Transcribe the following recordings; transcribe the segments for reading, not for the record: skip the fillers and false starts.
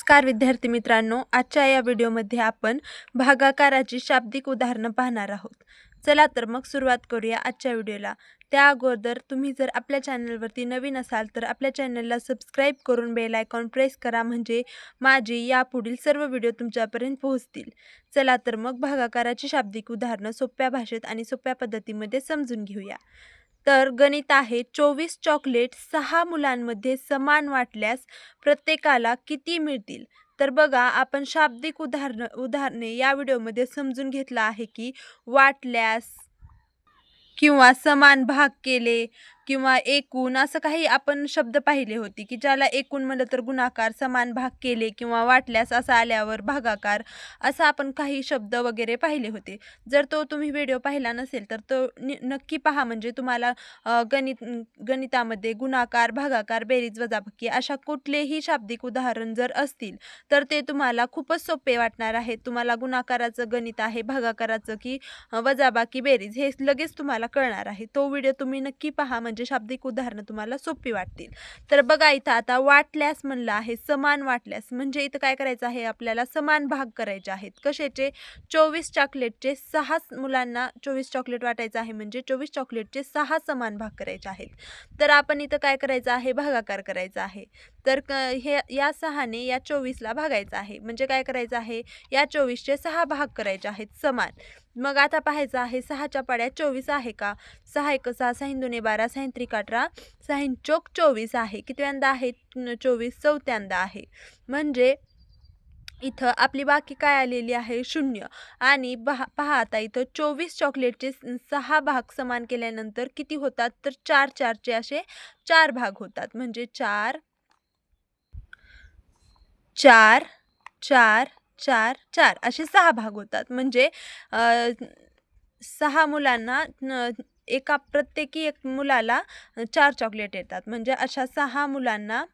नमस्कार विद्यार्थी मित्रांनो, आजच्या या व्हिडिओमध्ये आपण भागाकाराची शाब्दिक उदाहरणं पाहणार आहोत. चला तर मग सुरुवात करूया आजच्या व्हिडिओला. त्या अगोदर तुम्ही जर आपल्या चॅनलवरती नवीन असाल तर आपल्या चॅनलला सबस्क्राईब करून बेल आयकॉन प्रेस करा, म्हणजे माझी यापुढील सर्व व्हिडिओ तुमच्यापर्यंत पोहोचतील. चला तर मग भागाकाराची शाब्दिक उदाहरणं सोप्या भाषेत आणि सोप्या पद्धतीमध्ये समजून घेऊया. तर गणित आहे, 24 चॉकलेट 6 मुलांमध्ये समान वाटल्यास प्रत्येकाला किती मिळतील? तर बघा, आपण शाब्दिक उदाहरणे या व्हिडिओमध्ये समजून घेतलं आहे की वाटल्यास किंवा समान भाग केले किंवा एकूण असं काही आपण शब्द पाहिले होते की ज्याला एकूण म्हणलं तर गुणाकार, समान भाग केले किंवा वाटल्यास असं आल्यावर भागाकार, असं आपण काही शब्द वगैरे पाहिले होते. जर तो तुम्ही व्हिडिओ पाहिला नसेल तर तो नक्की पहा, म्हणजे तुम्हाला गणितामध्ये गुणाकार, भागाकार, बेरीज, वजाबाकी अशा कुठलेही शाब्दिक उदाहरण जर असतील तर ते तुम्हाला खूपच सोपे वाटणार आहे. तुम्हाला गुणाकाराचं गणित आहे, भागाकाराचं की वजाबाकी, बेरीज हे लगेच तुम्हाला कळणार आहे. तो व्हिडिओ तुम्ही नक्की पहा, म्हणजे शाब्दिक उदाहरणं तुम्हाला सोपी वाटतील. तर बघा, इथं आता वाटल्यास म्हणलं आहे, समान वाटल्यास म्हणजे इथं काय करायचं आहे, आपल्याला समान भाग करायचे आहेत. कशाचे? 24 चॉकलेटचे 6 मुलांना 24 चॉकलेट वाटायचं आहे, म्हणजे 24 चॉकलेटचे 6 समान भाग करायचे आहेत. तर आपण इथं काय करायचं आहे, भागाकार करायचा आहे. तर हे या 6ने या 24ला भागायचं आहे, म्हणजे काय करायचं आहे, या 24चे 6 भाग करायचे आहेत समान. मग आता पाहायचं आहे 6च्या पाड्यात 24 आहे का? 6 एक 6, 6 दुने 12, 6 त्रिक 18, 6 चोक 24 आहे. कितव्यांदा आहे 24? चौथ्यांदा आहे. म्हणजे इथं आपली बाकी काय आलेली आहे? 0. आणि पहा आता इथं 24 चॉकलेटचे 6 भाग समान केल्यानंतर किती होतात? तर 4 4चे असे 4 भाग होतात. म्हणजे 4 4 4 4 4 असे 6 भाग होतात. म्हणजे 6 मुलांना प्रत्येकी एक मुलाला 4 चॉकलेट येतात. म्हणजे अशा 6 मुलांना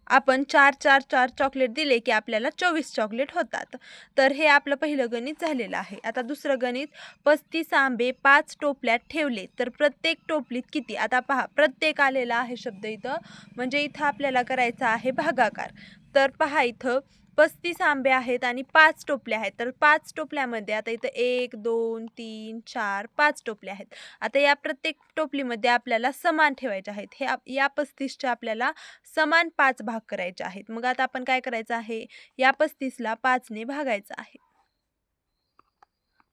आपण 4 4 4 चॉकलेट दिले की आपल्याला 24 चॉकलेट होतात. तर हे आपलं पहिलं गणित झालेलं आहे. आता दुसरं गणित, 35 आंबे 5 टोपल्यात ठेवले तर प्रत्येक टोपलीत किती? आता पहा, प्रत्येक आलेला आहे शब्द इथं, म्हणजे इथं आपल्याला करायचा आहे भागाकार. तर पहा, इथं 35 आंबे आहेत आणि 5 टोपल्या आहेत. तर 5 टोपल्यामध्ये आता इथं 1 2 3 4 5 टोपल्या आहेत. आता या प्रत्येक टोपलीमध्ये आपल्याला समान ठेवायचे आहेत. या 35चे आपल्याला समान 5 भाग करायचे आहेत. मग आता आपण काय करायचं आहे, या 35ला 5ने भागायचं आहे.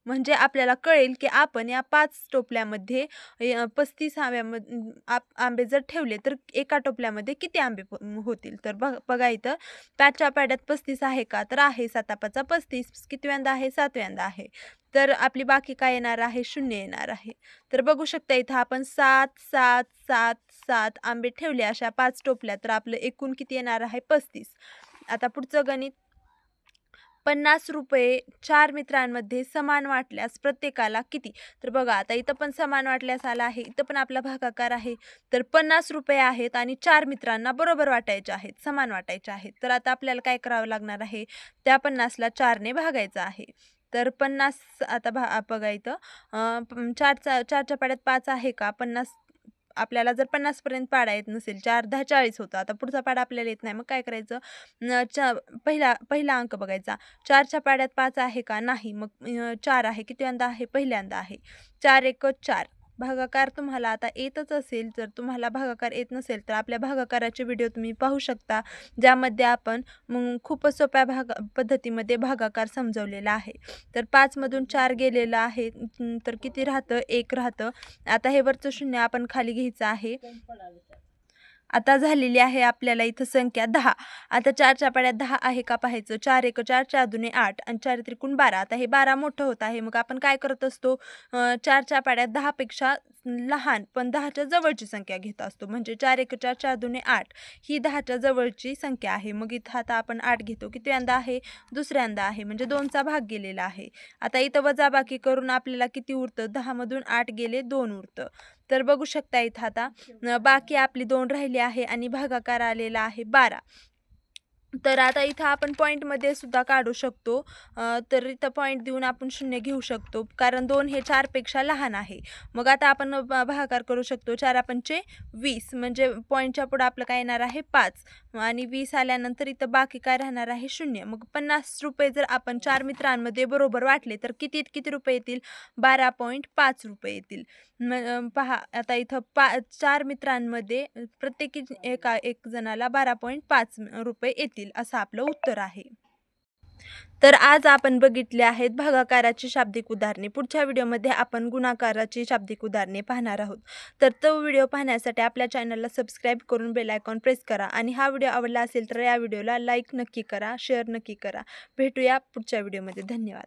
म्हणजे आपल्याला कळेल की आपण या 5 टोपल्यामध्ये 35 आंबे जर ठेवले तर एका टोपल्यामध्ये किती आंबे होतील? तर बघा इथं 5च्या पाढ्यात 35 आहे का? तर आहे. 7 5 35. कितव्यांदा आहे? 7व्यांदा आहे. तर आपली बाकी काय येणार आहे? 0 येणार आहे. तर बघू शकता इथं आपण 7 7 7 7 आंबे ठेवले अशा 5 टोपल्या, तर आपलं एकूण किती येणार आहे? 35. आता पुढचं गणित, 50 रुपये 4 मित्रांमध्ये समान वाटल्यास प्रत्येकाला किती? तर बघा, आता इथं पण समान वाटल्यास आला आहे, इथं पण आपला भागाकार आहे. तर 50 रुपये आहेत आणि 4 मित्रांना बरोबर वाटायचे आहेत, समान वाटायचे आहेत. तर आता आपल्याला काय करावं लागणार आहे, त्या 50ला 4ने भागायचं आहे. तर 50 आता बघा इथं 4च्या पाड्यात 5 आहे का? 50 आपल्याला जर 50 पर्यंत पाडा येत नसेल, 4 10 40 होतं. आता पुढचा पाढा आपल्याला येत नाही, मग काय करायचं, पहिला अंक बघायचा. 4च्या पाड्यात 5 आहे का? नाही. मग 4 आहे. कितव्यांदा आहे? पहिल्यांदा आहे. 4 एक 4. भागाकार तुम्हाला आता येतच असेल, जर तुम्हाला भागाकार येत नसेल तर आपल्या भागाकाराचे व्हिडिओ तुम्ही पाहू शकता, ज्यामध्ये आपण खूपच सोप्या पद्धतीमध्ये भागाकार समजवलेला आहे. तर 5 मधून 4 गेलेला आहे, तर किती राहतं? 1 राहतं. आता हे वरचं 0 आपण खाली घ्यायचं आहे. आता झालेली आहे आपल्याला इथं संख्या 10. आता 4च्या पाड्यात 10 आहे का पाहायचं. 4 एक 4, 4 दुने 8 आणि 4 त्रिकोण 12. आता हे 12 मोठं होत आहे. मग आपण काय करत असतो, 4च्या पाड्यात 10 पेक्षा लहान पण 10च्या जवळची संख्या घेत असतो. म्हणजे 4 एक 4, 4 दुने 8 ही 10च्या जवळची संख्या आहे. मग इथं आता आपण 8 घेतो. कितव्यांदा आहे? दुसऱ्यांदा आहे. म्हणजे 2चा भाग गेलेला आहे. आता इथं वजाबाकी करून आपल्याला किती उरतं? 10 मधून 8 गेले 2 उरतं. तर बघू शकता इथं आता बाकी आपली 2 राहिली आहे आणि भागाकार आलेला आहे 12. तर आता इथं आपण पॉईंटमध्ये सुद्धा काढू शकतो. तर इथं पॉईंट देऊन आपण 0 घेऊ शकतो. कारण 2 हे 4 पेक्षा लहान आहे. मग आता आपण भागाकार करू शकतो. 4 पंचे 20 म्हणजे पॉईंटच्या पुढे आपलं काय येणार आहे 5 आणि 20 आल्यानंतर इथं बाकी काय राहणार आहे 0. मग ₹50 जर आपण 4 मित्रांमध्ये बरोबर वाटले तर किती किती रुपये येतील? ₹12.5 येतील. पहा आता इथं 4 मित्रांमध्ये प्रत्येकी एक जणाला ₹12.5 येतील असं आपलं उत्तर आहे. तर आज आपण बघितले आहेत भागाकाराची शाब्दिक उदाहरणे. पुढच्या व्हिडिओमध्ये आपण गुणाकाराची शाब्दिक उदाहरणे पाहणार आहोत. तर तो व्हिडिओ पाहण्यासाठी आपल्या चॅनलला सबस्क्राईब करून बेल आयकॉन प्रेस करा आणि हा व्हिडिओ आवडला असेल तर या व्हिडिओला लाईक नक्की करा, शेअर नक्की करा. भेटूया पुढच्या व्हिडिओमध्ये. धन्यवाद.